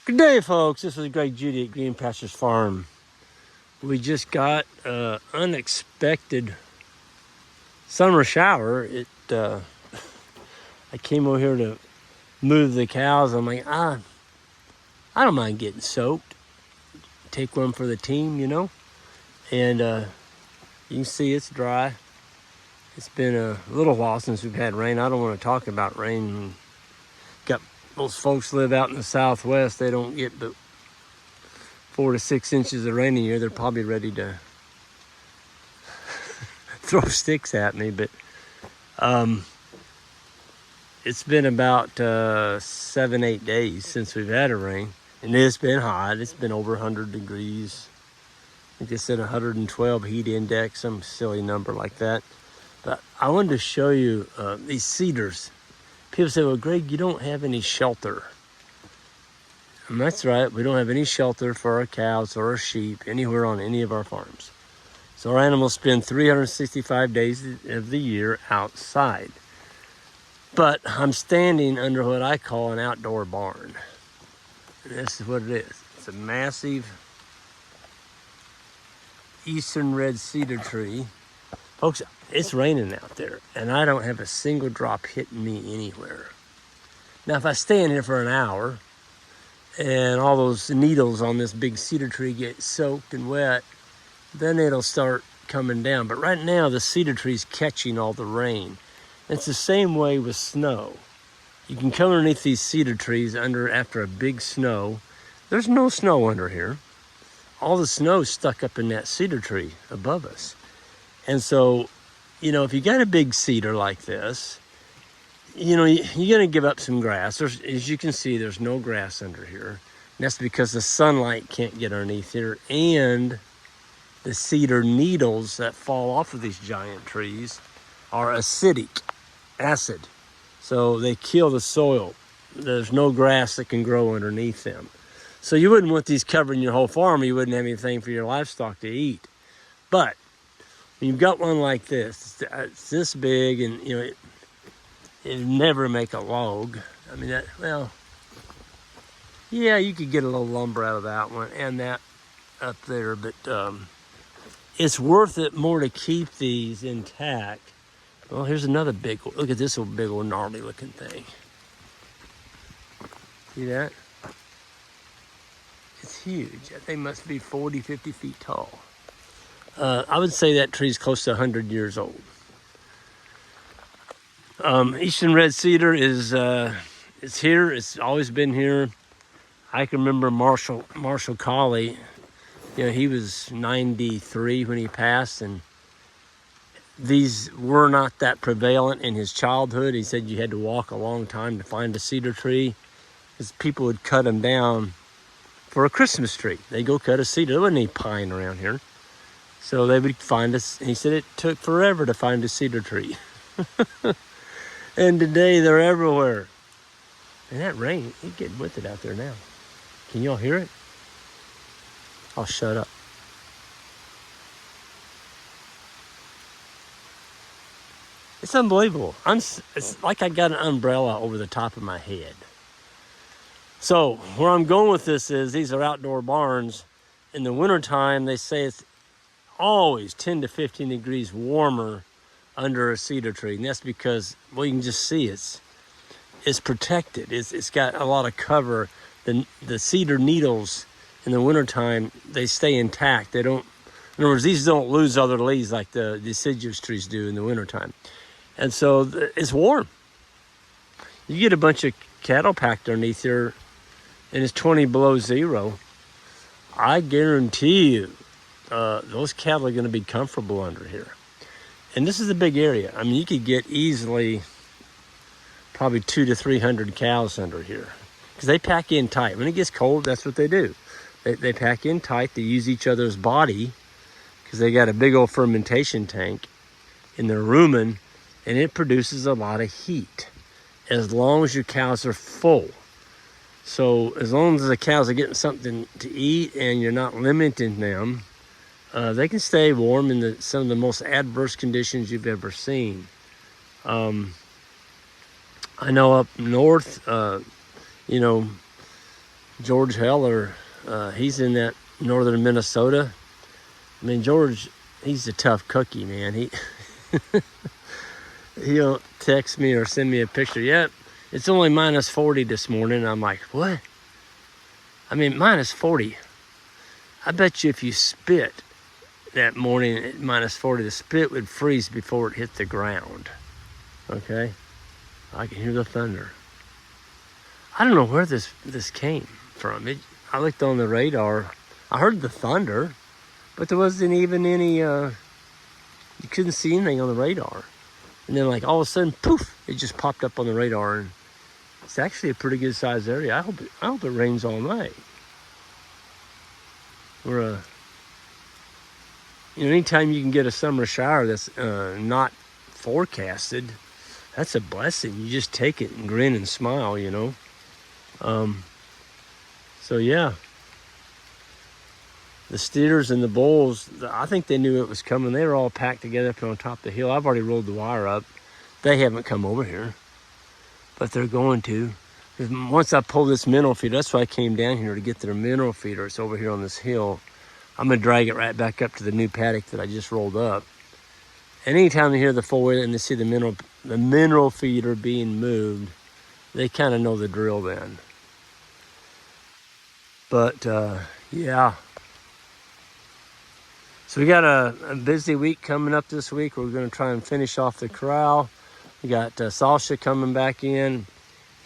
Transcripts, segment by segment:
Good day, folks. This is Greg Judy at Green Pastures Farm. We just got an unexpected summer shower. I came over here to move the cows. I'm like, I don't mind getting soaked. Take one for the team, you know. And you can see it's dry. It's been a little while since we've had rain. I don't want to talk about rain. Got those folks live out in the Southwest. They don't get but 4 to 6 inches of rain a year. They're probably ready to throw sticks at me. But it's been about 7-8 days since we've had a rain, and it's been hot. It's been over 100 degrees. I think they said 112 heat index, some silly number like that. But I wanted to show you these cedars. People say, well, Greg, you don't have any shelter. And that's right, we don't have any shelter for our cows or our sheep anywhere on any of our farms. So our animals spend 365 days of the year outside. But I'm standing under what I call an outdoor barn. And this is what it is. It's a massive eastern red cedar tree. Folks, it's raining out there, and I don't have a single drop hitting me anywhere. Now, if I stay in here for an hour, and all those needles on this big cedar tree get soaked and wet, then it'll start coming down. But right now, the cedar tree's catching all the rain. It's the same way with snow. You can come underneath these cedar trees after a big snow. There's no snow under here. All the snow's stuck up in that cedar tree above us. And so, you know, if you got a big cedar like this, you know, you're going to give up some grass. As you can see, there's no grass under here. And that's because the sunlight can't get underneath here. And the cedar needles that fall off of these giant trees are acidic, acid. So they kill the soil. There's no grass that can grow underneath them. So you wouldn't want these covering your whole farm. You wouldn't have anything for your livestock to eat. But when you've got one like this, it's this big, and you know, it'd never make a log. I mean, yeah, you could get a little lumber out of that one and that up there, but it's worth it more to keep these intact. Well, here's another big one. Look at this old big old gnarly looking thing. See that? It's huge. That thing must be 40, 50 feet tall. I would say that tree's close to 100 years old. Eastern red cedar is it's here. It's always been here. I can remember Marshall Colley. You know, he was 93 when he passed, and these were not that prevalent in his childhood. He said you had to walk a long time to find a cedar tree, because people would cut them down for a Christmas tree. They go cut a cedar. There wasn't any pine around here. So they would find us. He said it took forever to find a cedar tree. And today they're everywhere. And that rain, it's getting with it out there now. Can y'all hear it? I'll shut up. It's unbelievable. It's like I got an umbrella over the top of my head. So where I'm going with this is these are outdoor barns. In the wintertime, they say it's always 10 to 15 degrees warmer under a cedar tree. And that's because, well, you can just see it's protected. It's got a lot of cover. The cedar needles in the wintertime, they stay intact. They don't, in other words, these don't lose other leaves like the deciduous trees do in the wintertime. And so it's warm. You get a bunch of cattle packed underneath here and it's 20 below zero. I guarantee you, those cattle are going to be comfortable under here. And this is a big area. I mean, you could get easily probably 200 to 300 cows under here, because they pack in tight. When it gets cold, that's what they do. They pack in tight. They use each other's body, because they got a big old fermentation tank in their rumen, and it produces a lot of heat as long as your cows are full. So as long as the cows are getting something to eat and you're not limiting them, they can stay warm in some of the most adverse conditions you've ever seen. I know up north, you know, George Heller, he's in that northern Minnesota. I mean, George, he's a tough cookie, man. He'll text me or send me a picture. Yep, it's only minus 40 this morning. I'm like, what? I mean, minus 40. I bet you if you spit that morning at minus 40, the spit would freeze before it hit the ground. Okay? I can hear the thunder. I don't know where this came from. I looked on the radar. I heard the thunder, but there wasn't even any, you couldn't see anything on the radar. And then like all of a sudden, poof, it just popped up on the radar. And it's actually a pretty good sized area. I hope it rains all night. Anytime you can get a summer shower that's not forecasted, that's a blessing. You just take it and grin and smile, So yeah, the cedars and the bulls, I think they knew it was coming. They were all packed together up on top of the hill. I've already rolled the wire up. They haven't come over here, but they're going to. Once I pull this mineral feeder, that's why I came down here to get their mineral feeder. It's over here on this hill. I'm gonna drag it right back up to the new paddock that I just rolled up. And anytime they hear the four-wheel and they see the mineral feeder being moved, they kind of know the drill then. But yeah. So we got a busy week coming up this week. We're gonna try and finish off the corral. We got Sasha coming back in.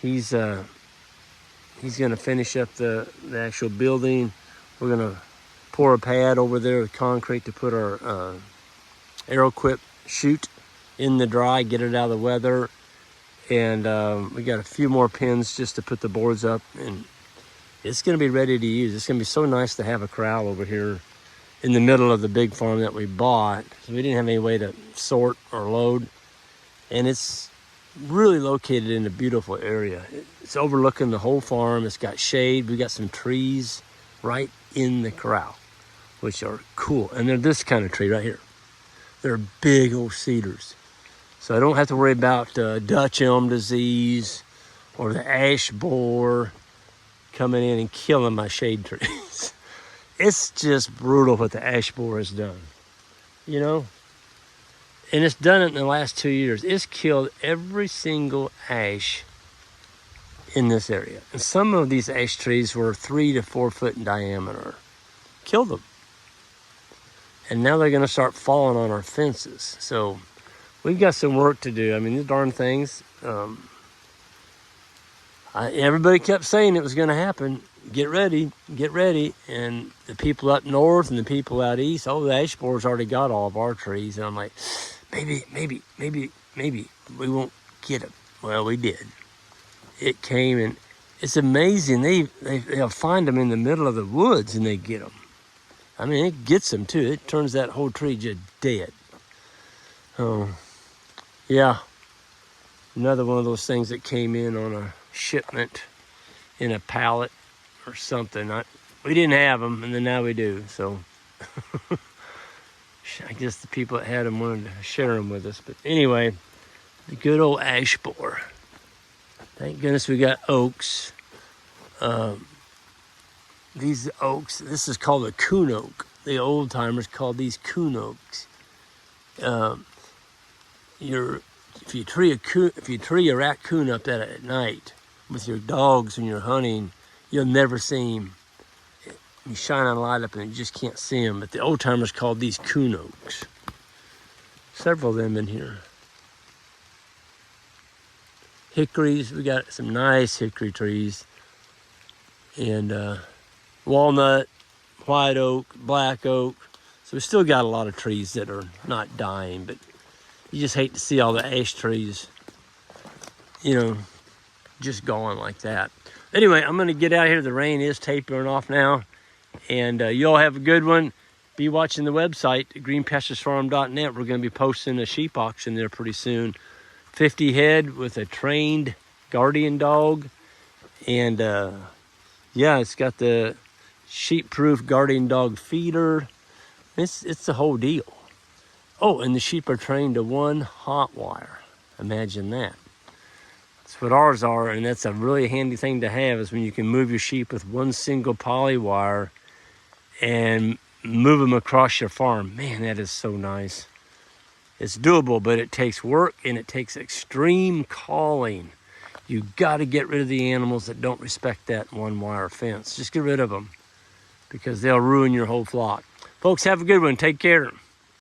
He's gonna finish up the actual building. We're gonna pour a pad over there with concrete to put our Aeroquip chute in the dry, get it out of the weather. And we got a few more pins just to put the boards up, and it's gonna be ready to use. It's gonna be so nice to have a corral over here in the middle of the big farm that we bought. So we didn't have any way to sort or load. And it's really located in a beautiful area. It's overlooking the whole farm. It's got shade. We got some trees right in the corral, which are cool. And they're this kind of tree right here. They're big old cedars. So I don't have to worry about Dutch elm disease or the ash borer coming in and killing my shade trees. It's just brutal what the ash borer has done, And it's done it in the last 2 years. It's killed every single ash in this area. And some of these ash trees were 3 to 4 foot in diameter. Killed them. And now they're gonna start falling on our fences. So we've got some work to do. I mean, these darn things, everybody kept saying it was gonna happen. Get ready. And the people up north and the people out east, the ash borer's already got all of our trees. And I'm like, maybe we won't get them. Well, we did. It came, and it's amazing. They'll find them in the middle of the woods and they get them. I mean, it gets them too. It turns that whole tree just dead. Oh, yeah. Another one of those things that came in on a shipment in a pallet or something. We didn't have them, and then now we do. So I guess the people that had them wanted to share them with us. But anyway, the good old ash borer. Thank goodness we got oaks. These oaks, this is called a coon oak. The old timers called these coon oaks. If you tree a raccoon up that at night with your dogs when you're hunting, you'll never see him. You shine a light up and you just can't see him. But the old timers called these coon oaks. Several of them in here. Hickories, we got some nice hickory trees. And walnut, white oak, black oak. So we still got a lot of trees that are not dying, but you just hate to see all the ash trees, just going like that. Anyway, I'm gonna get out of here. The rain is tapering off now. And you all have a good one. Be watching the website, greenpasturesfarm.net. We're gonna be posting a sheep auction there pretty soon. 50 head with a trained guardian dog. And yeah, it's got the sheep-proof guardian dog feeder. It's the whole deal. Oh, and the sheep are trained to 1 hot wire. Imagine that. That's what ours are, and that's a really handy thing to have, is when you can move your sheep with one single poly wire and move them across your farm. Man, that is so nice. It's doable, but it takes work and it takes extreme calling. You got to get rid of the animals that don't respect that one wire fence. Just get rid of them, because they'll ruin your whole flock. Folks, have a good one. Take care.